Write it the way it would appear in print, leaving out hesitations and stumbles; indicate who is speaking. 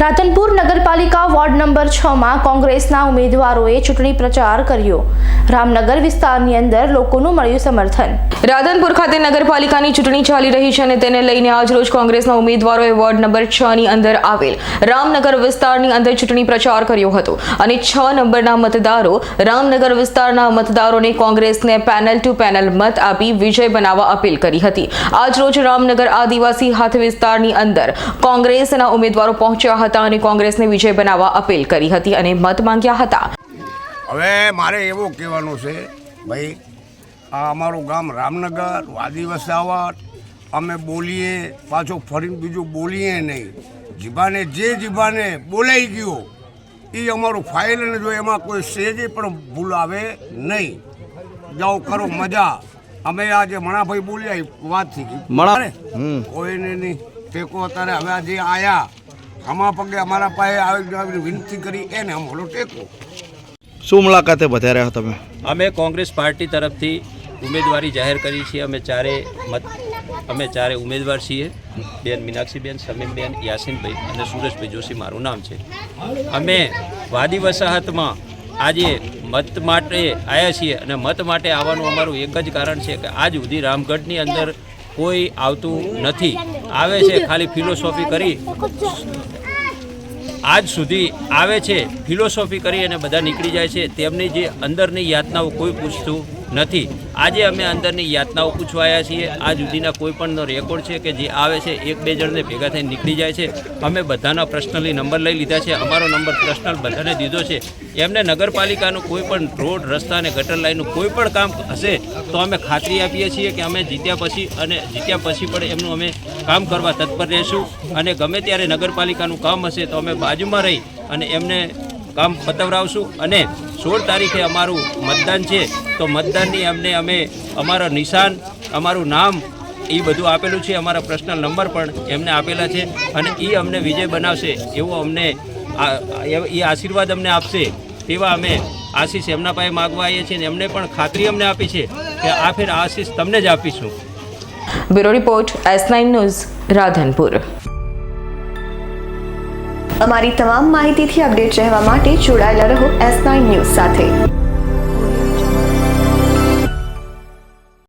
Speaker 1: રાધનપુર નગરપાલિકા ward number 6 માં કોંગ્રેસના ઉમેદવારોએ ચૂંટણી પ્રચાર કર્યો। રામનગર વિસ્તારની અંદર લોકોનું મળ્યું સમર્થન। રાધનપુર ખાતે નગરપાલિકાની ચૂંટણી ચાલી રહી છે અને તેને લઈને આજરોજ કોંગ્રેસના ઉમેદવારોએ વોર્ડ નંબર 6 ની અંદર આવેલ રામનગર વિસ્તારની અંદર ચૂંટણી પ્રચાર કર્યો હતો અને 6 નંબરના મતદારો રામનગર વિસ્તારના મતદારોને કોંગ્રેસને પેનલ ટુ પેનલ મત આપી વિજય બનાવવા અપીલ કરી હતી। આજરોજ રામનગર આદિવાસી હાથ વિસ્તારની અંદર કોંગ્રેસના ઉમેદવારો પહોંચ્યા હતા અને કોંગ્રેસને વિજય બનાવવા અપીલ કરી હતી અને મત માંગ્યા હતા।
Speaker 2: હવે મારે એવું કહેવાનું છે ભાઈ, આ અમારું ગામ રામનગર વાદી વસાવટ, અમે બોલીએ પાછો ફરીને બીજું બોલીએ નહીં, જીભાને જે જીભાને બોલાઈ ગયો એ અમારું ફાઇલ ને જો એમાં કોઈ સેજે પણ ભૂલ આવે નહીં। જાઓ કરો મજા। અમે આજે મણાભાઈ બોલ્યા વાત થઈ ગઈ કોઈને નહીં ટેકો અત્યારે હવે આજે આયા આમાં પગે અમારા પાસે આવી વિનંતી કરી એને અમારો ટેકો।
Speaker 3: શું મુલાકાતે વધ્યા રહ્યા તમે?
Speaker 4: અમે કોંગ્રેસ પાર્ટી તરફથી ઉમેદવારી જાહેર કરી છે। અમે ચારે ઉમેદવાર છીએ, બેન મીનાક્ષીબેન, સમીમબેન, યાસીનભાઈ અને સુરેશભાઈ જોશી મારું નામ છે। અમે વાદી વસાહતમાં આજે મત માટે આવ્યા છીએ અને મત માટે આવવાનું અમારું એક જ કારણ છે કે આજ સુધી રામગઢની અંદર કોઈ આવતું નથી, આવે છે ખાલી ફિલોસોફી કરી, આજ સુધી આવે છે ફિલોસોફી કરી અને બધા નીકળી જાય છે। તેમની જે અંદરની યાતનાઓ કોઈ પૂછતું નથી। આજે અમે અંદરની યાતનાઓ પૂછવા આવ્યા છીએ। આજ સુધીના કોઈ પણનો રેકોર્ડ છે કે જે આવે છે એક બે જણને ભેગા થઈને નીકળી જાય છે। અમે બધાના પર્સનલી નંબર લઈ લીધા છે, અમારો નંબર પર્સનલ બધાને દીધો છે। એમને નગરપાલિકાનું કોઈ પણ રોડ, રસ્તા અને ગટર લાઈનનું કોઈ પણ કામ હશે તો અમે ખાતરી આપીએ છીએ કે અમે જીત્યા પછી પણ એમનું અમે કામ કરવા તત્પર રહીશું અને ગમે ત્યારે નગરપાલિકાનું કામ હશે તો અમે બાજુમાં રહી અને એમને કામ પતાવડાવશું। અને 16 તારીખે અમારું મતદાન છે તો મતદાનની અમે અમારા નિશાન, અમારું નામ એ બધું આપેલું છે, અમારા પર્સનલ નંબર પણ એમને આપેલા છે અને એ અમને વિજય બનાવશે એવો અમને એ આશીર્વાદ અમને આપશે તેવા અમે આશીષ એમના પાસે માગવા આવીએ છીએ અને એમને પણ ખાતરી અમને આપી છે કે આ ફેર આશીષ તમને જ આપીશું।
Speaker 1: Bureau report S9 news Radhanpur.
Speaker 5: અમારી તમામ માહિતીથી અપડેટ રહેવા માટે જોડાયેલા રહો S9 ન્યૂઝ સાથે।